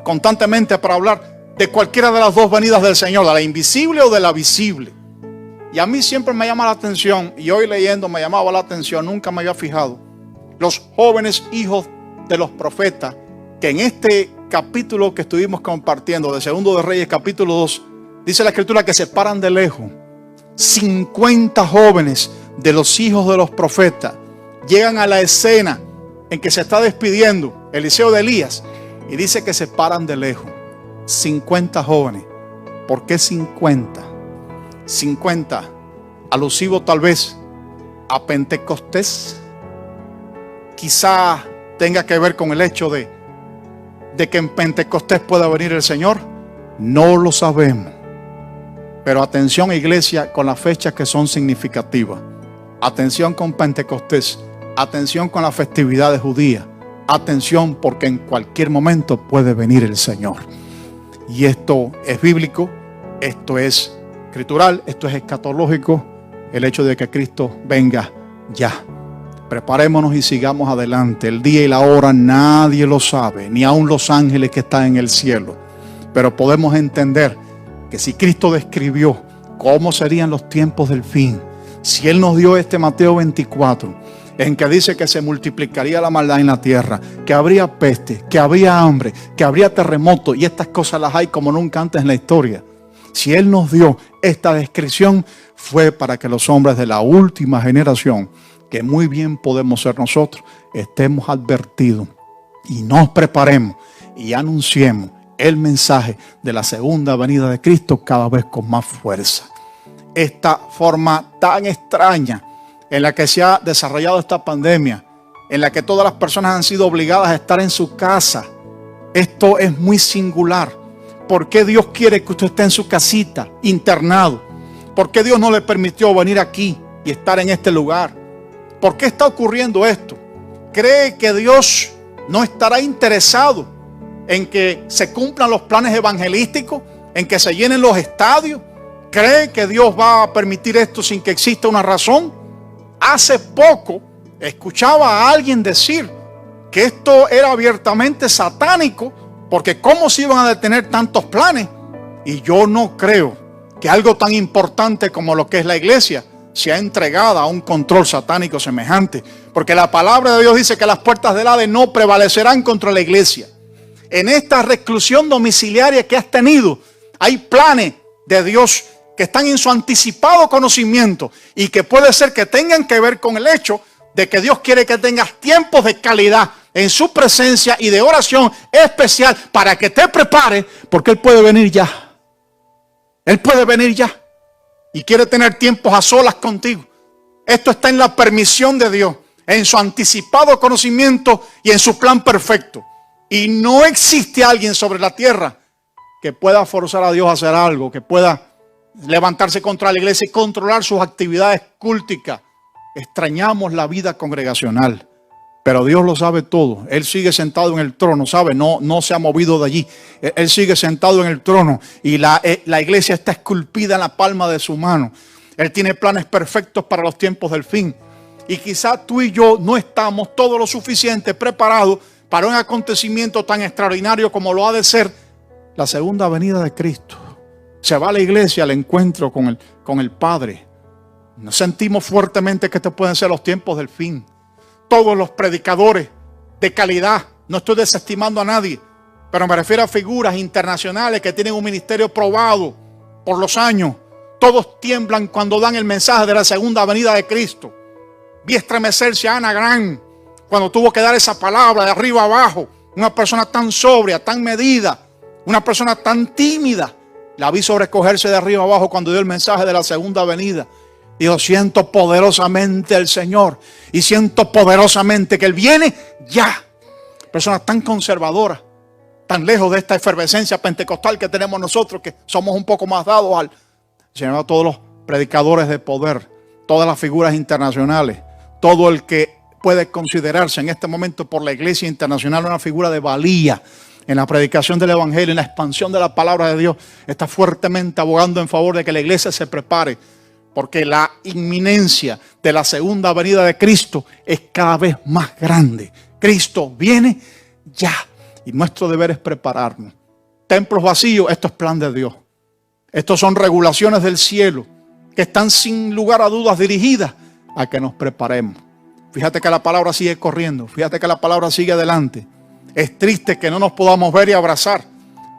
Speaker 1: constantemente para hablar de cualquiera de las dos venidas del Señor, de la invisible o de la visible. Y a mí siempre me llama la atención, y hoy leyendo me llamaba la atención, nunca me había fijado, los jóvenes hijos de los profetas, que en este capítulo que estuvimos compartiendo, de Segundo de Reyes, capítulo 2, dice la Escritura que se paran de lejos. 50 jóvenes de los hijos de los profetas llegan a la escena en que se está despidiendo Eliseo de Elías, y dice que se paran de lejos. 50 jóvenes. ¿Por qué 50? 50, alusivo tal vez a Pentecostés. Quizá tenga que ver con el hecho de de que en Pentecostés pueda venir el Señor? No lo sabemos. Pero atención, iglesia, con las fechas que son significativas. Atención con Pentecostés. Atención con las festividades judías. Atención, porque en cualquier momento puede venir el Señor. Y esto es bíblico, esto es escritural, esto es escatológico. El hecho de que Cristo venga ya. Preparémonos y sigamos adelante. El día y la hora nadie lo sabe, ni aun los ángeles que están en el cielo. Pero podemos entender que si Cristo describió cómo serían los tiempos del fin, si Él nos dio este Mateo 24, en que dice que se multiplicaría la maldad en la tierra, que habría peste, que habría hambre, que habría terremoto, y estas cosas las hay como nunca antes en la historia. Si Él nos dio esta descripción, fue para que los hombres de la última generación, que muy bien podemos ser nosotros, estemos advertidos y nos preparemos y anunciemos el mensaje de la segunda venida de Cristo cada vez con más fuerza. Esta forma tan extraña en la que se ha desarrollado esta pandemia, en la que todas las personas han sido obligadas a estar en su casa, esto es muy singular. ¿Por qué Dios quiere que usted esté en su casita, internado? ¿Por qué Dios no le permitió venir aquí y estar en este lugar? ¿Por qué está ocurriendo esto? ¿Cree que Dios no estará interesado en que se cumplan los planes evangelísticos, en que se llenen los estadios? ¿Cree que Dios va a permitir esto sin que exista una razón? Hace poco escuchaba a alguien decir que esto era abiertamente satánico, porque ¿cómo se iban a detener tantos planes? Y yo no creo que algo tan importante como lo que es la iglesia sea entregada a un control satánico semejante, porque la palabra de Dios dice que las puertas del Hades no prevalecerán contra la iglesia. En esta reclusión domiciliaria que has tenido, hay planes de Dios que están en su anticipado conocimiento y que puede ser que tengan que ver con el hecho de que Dios quiere que tengas tiempos de calidad en su presencia y de oración especial para que te prepares, porque Él puede venir ya. Él puede venir ya y quiere tener tiempos a solas contigo. Esto está en la permisión de Dios, en su anticipado conocimiento y en su plan perfecto. Y no existe alguien sobre la tierra que pueda forzar a Dios a hacer algo, que pueda levantarse contra la iglesia y controlar sus actividades culticas. Extrañamos la vida congregacional, pero Dios lo sabe todo. Él sigue sentado en el trono, ¿sabe? No se ha movido de allí. Él sigue sentado en el trono y la iglesia está esculpida en la palma de su mano. Él tiene planes perfectos para los tiempos del fin. Y quizás tú y yo no estamos todo lo suficiente preparados para un acontecimiento tan extraordinario como lo ha de ser la segunda venida de Cristo. Se va a la iglesia al encuentro con el Padre. Nos sentimos fuertemente que estos pueden ser los tiempos del fin. Todos los predicadores de calidad, no estoy desestimando a nadie, pero me refiero a figuras internacionales que tienen un ministerio probado por los años. Todos tiemblan cuando dan el mensaje de la segunda venida de Cristo. Vi estremecerse a Ana Grant cuando tuvo que dar esa palabra de arriba abajo. Una persona tan sobria, tan medida, una persona tan tímida. La vi sobrecogerse de arriba abajo cuando dio el mensaje de la segunda venida. Dijo, siento poderosamente al Señor y siento poderosamente que Él viene ya. Personas tan conservadoras, tan lejos de esta efervescencia pentecostal que tenemos nosotros, que somos un poco más dados al Señor, a todos los predicadores de poder, todas las figuras internacionales, todo el que puede considerarse en este momento por la iglesia internacional una figura de valía en la predicación del evangelio, en la expansión de la palabra de Dios, está fuertemente abogando en favor de que la iglesia se prepare, porque la inminencia de la segunda venida de Cristo es cada vez más grande. Cristo viene ya y nuestro deber es prepararnos. Templos vacíos, esto es plan de Dios. Estos son regulaciones del cielo que están sin lugar a dudas dirigidas a que nos preparemos. Fíjate que la palabra sigue corriendo, fíjate que la palabra sigue adelante. Es triste que no nos podamos ver y abrazar,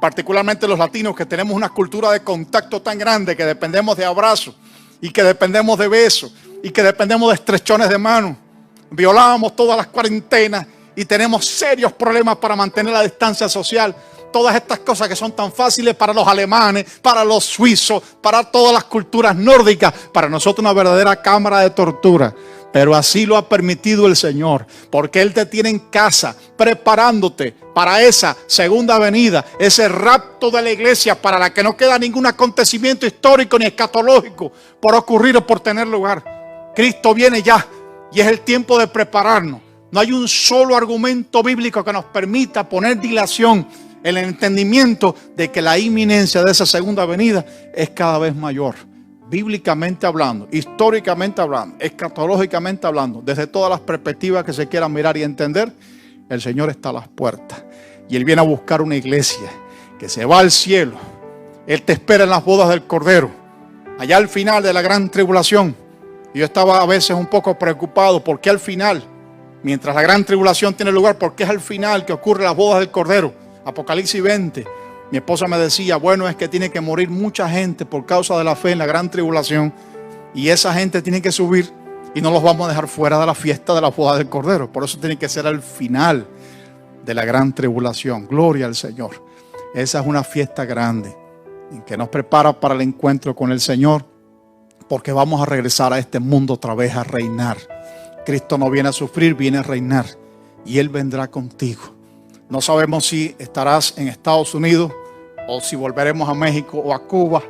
Speaker 1: particularmente los latinos que tenemos una cultura de contacto tan grande que dependemos de abrazos y que dependemos de besos y que dependemos de estrechones de mano. Violamos todas las cuarentenas y tenemos serios problemas para mantener la distancia social. Todas estas cosas que son tan fáciles para los alemanes, para los suizos, para todas las culturas nórdicas, para nosotros una verdadera cámara de tortura. Pero así lo ha permitido el Señor, porque Él te tiene en casa preparándote para esa segunda venida, ese rapto de la iglesia para la que no queda ningún acontecimiento histórico ni escatológico por ocurrir o por tener lugar. Cristo viene ya y es el tiempo de prepararnos. No hay un solo argumento bíblico que nos permita poner dilación en el entendimiento de que la inminencia de esa segunda venida es cada vez mayor. Bíblicamente hablando, históricamente hablando, escatológicamente hablando, desde todas las perspectivas que se quieran mirar y entender, el Señor está a las puertas. Y Él viene a buscar una iglesia que se va al cielo. Él te espera en las bodas del Cordero, allá al final de la gran tribulación. Yo estaba a veces un poco preocupado, ¿por qué al final? Mientras la gran tribulación tiene lugar, ¿por qué es al final que ocurren las bodas del Cordero? Apocalipsis 20. Mi esposa me decía, bueno, es que tiene que morir mucha gente por causa de la fe en la gran tribulación. Y esa gente tiene que subir y no los vamos a dejar fuera de la fiesta de la boda del Cordero. Por eso tiene que ser al final de la gran tribulación. Gloria al Señor. Esa es una fiesta grande en que nos prepara para el encuentro con el Señor, porque vamos a regresar a este mundo otra vez a reinar. Cristo no viene a sufrir, viene a reinar. Y Él vendrá contigo. No sabemos si estarás en Estados Unidos o si volveremos a México o a Cuba.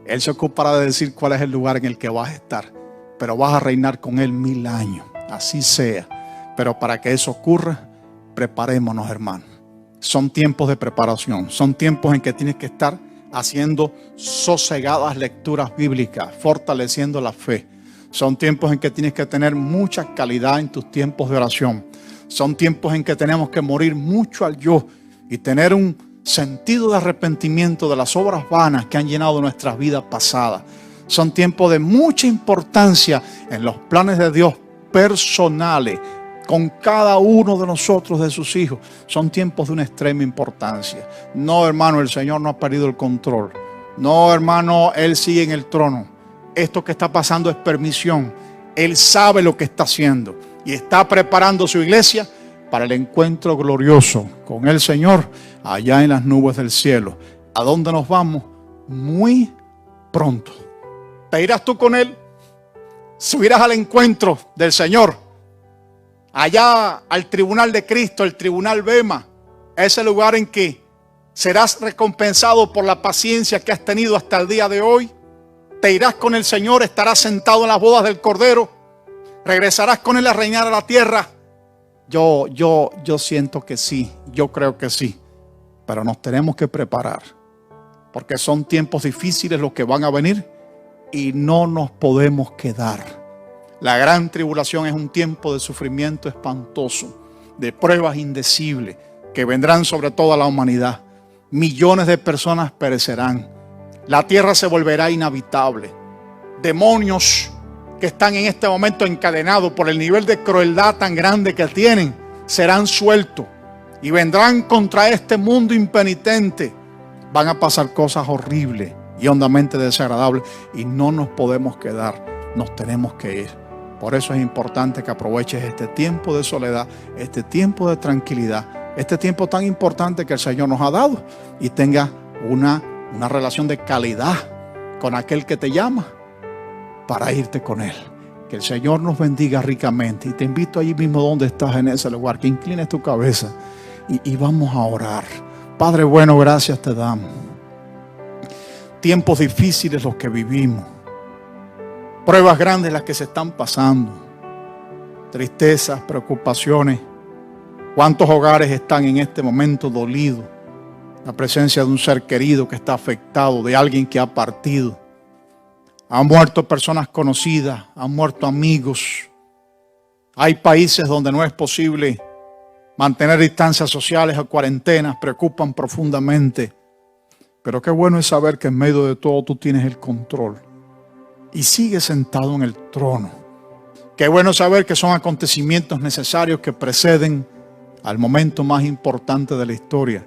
Speaker 1: Él se ocupará de decir cuál es el lugar en el que vas a estar. Pero vas a reinar con Él 1000 años. Así sea. Pero para que eso ocurra, preparémonos, hermanos. Son tiempos de preparación. Son tiempos en que tienes que estar haciendo sosegadas lecturas bíblicas, fortaleciendo la fe. Son tiempos en que tienes que tener mucha calidad en tus tiempos de oración. Son tiempos en que tenemos que morir mucho al yo y tener un sentido de arrepentimiento de las obras vanas que han llenado nuestras vidas pasadas. Son tiempos de mucha importancia en los planes de Dios personales con cada uno de nosotros, de sus hijos. Son tiempos de una extrema importancia. No, hermano, el Señor no ha perdido el control. No, hermano, Él sigue en el trono. Esto que está pasando es permisión. Él sabe lo que está haciendo y está preparando su iglesia para el encuentro glorioso con el Señor allá en las nubes del cielo. ¿A dónde nos vamos? Muy pronto. ¿Te irás tú con Él? ¿Subirás al encuentro del Señor? Allá al tribunal de Cristo, el tribunal Bema, ese lugar en que serás recompensado por la paciencia que has tenido hasta el día de hoy. ¿Te irás con el Señor? ¿Estarás sentado en las bodas del Cordero? ¿Regresarás con Él a reinar a la tierra? Yo siento que sí, yo creo que sí. Pero nos tenemos que preparar, porque son tiempos difíciles los que van a venir y no nos podemos quedar. La gran tribulación es un tiempo de sufrimiento espantoso, de pruebas indecibles que vendrán sobre toda la humanidad. Millones de personas perecerán. La tierra se volverá inhabitable. Demonios que están en este momento encadenados por el nivel de crueldad tan grande que tienen, serán sueltos y vendrán contra este mundo impenitente. Van a pasar cosas horribles y hondamente desagradables y no nos podemos quedar, nos tenemos que ir. Por eso es importante que aproveches este tiempo de soledad, este tiempo de tranquilidad, este tiempo tan importante que el Señor nos ha dado y tengas una relación de calidad con aquel que te llama para irte con Él. Que el Señor nos bendiga ricamente. Y te invito allí mismo donde estás en ese lugar, que inclines tu cabeza y vamos a orar. Padre bueno, gracias te damos. Tiempos difíciles los que vivimos. Pruebas grandes las que se están pasando. Tristezas, preocupaciones. ¿Cuántos hogares están en este momento dolidos? La presencia de un ser querido que está afectado, de alguien que ha partido. Han muerto personas conocidas, han muerto amigos. Hay países donde no es posible mantener distancias sociales o cuarentenas, preocupan profundamente. Pero qué bueno es saber que en medio de todo tú tienes el control y sigues sentado en el trono. Qué bueno saber que son acontecimientos necesarios que preceden al momento más importante de la historia,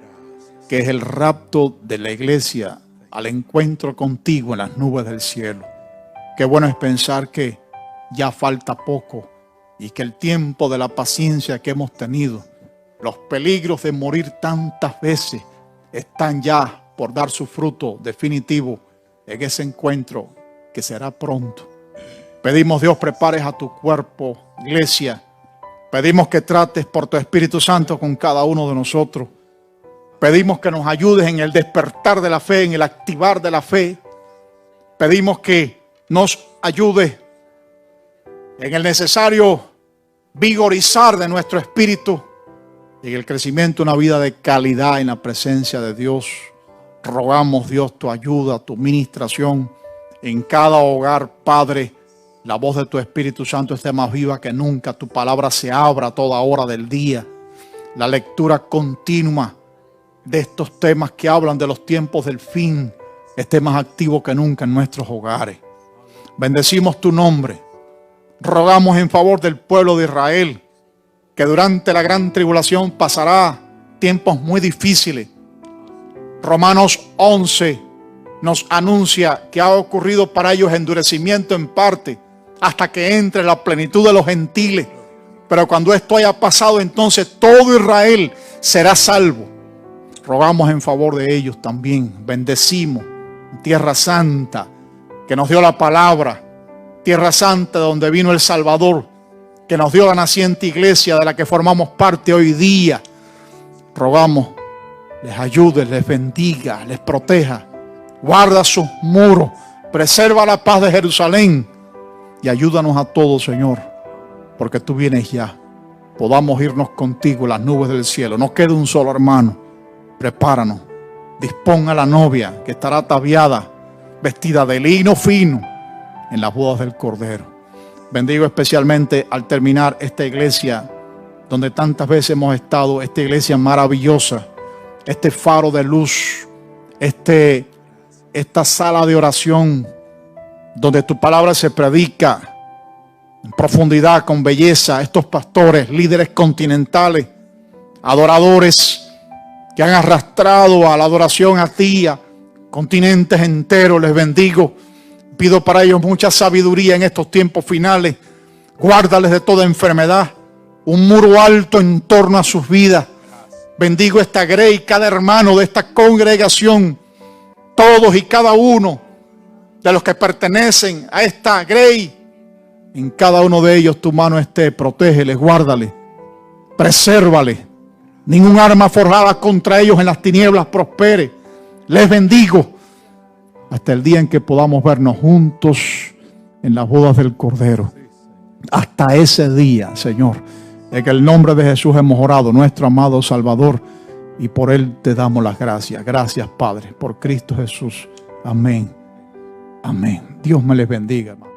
Speaker 1: que es el rapto de la iglesia al encuentro contigo en las nubes del cielo. Qué bueno es pensar que ya falta poco y que el tiempo de la paciencia que hemos tenido, los peligros de morir tantas veces, están ya por dar su fruto definitivo en ese encuentro que será pronto. Pedimos, Dios, prepares a tu cuerpo, iglesia. Pedimos que trates por tu Espíritu Santo con cada uno de nosotros. Pedimos que nos ayudes en el despertar de la fe, en el activar de la fe. Pedimos que nos ayudes en el necesario vigorizar de nuestro espíritu y en el crecimiento de una vida de calidad en la presencia de Dios. Rogamos, Dios, tu ayuda, tu ministración en cada hogar, Padre. La voz de tu Espíritu Santo esté más viva que nunca. Tu palabra se abra a toda hora del día. La lectura continua de estos temas que hablan de los tiempos del fin esté más activo que nunca en nuestros hogares. Bendecimos tu nombre. Rogamos en favor del pueblo de Israel, que durante la gran tribulación pasará tiempos muy difíciles. Romanos 11 nos anuncia que ha ocurrido para ellos endurecimiento en parte, hasta que entre la plenitud de los gentiles. Pero cuando esto haya pasado, entonces todo Israel será salvo. Rogamos en favor de ellos también. Bendecimos Tierra Santa, que nos dio la palabra. Tierra Santa, donde vino el Salvador, que nos dio la naciente iglesia de la que formamos parte hoy día. Rogamos, les ayude, les bendiga, les proteja. Guarda sus muros, preserva la paz de Jerusalén y ayúdanos a todos, Señor, porque tú vienes ya. Podamos irnos contigo en las nubes del cielo. No quede un solo hermano. Prepáranos. Dispón a la novia que estará ataviada, vestida de lino fino en las bodas del Cordero. Bendigo especialmente al terminar esta iglesia donde tantas veces hemos estado, esta iglesia maravillosa, este faro de luz, esta sala de oración donde tu palabra se predica en profundidad, con belleza. Estos pastores, líderes continentales, adoradores que han arrastrado a la adoración a ti, a continentes enteros, les bendigo. Pido para ellos mucha sabiduría en estos tiempos finales. Guárdales de toda enfermedad. Un muro alto en torno a sus vidas. Bendigo esta grey, cada hermano de esta congregación. Todos y cada uno de los que pertenecen a esta grey. En cada uno de ellos tu mano esté. Protégeles, guárdales, presérvales. Ningún arma forjada contra ellos en las tinieblas prospere. Les bendigo hasta el día en que podamos vernos juntos en las bodas del Cordero. Hasta ese día, Señor, en el nombre de Jesús hemos orado, nuestro amado Salvador, y por Él te damos las gracias. Gracias, Padre, por Cristo Jesús. Amén. Amén. Dios me les bendiga, hermano.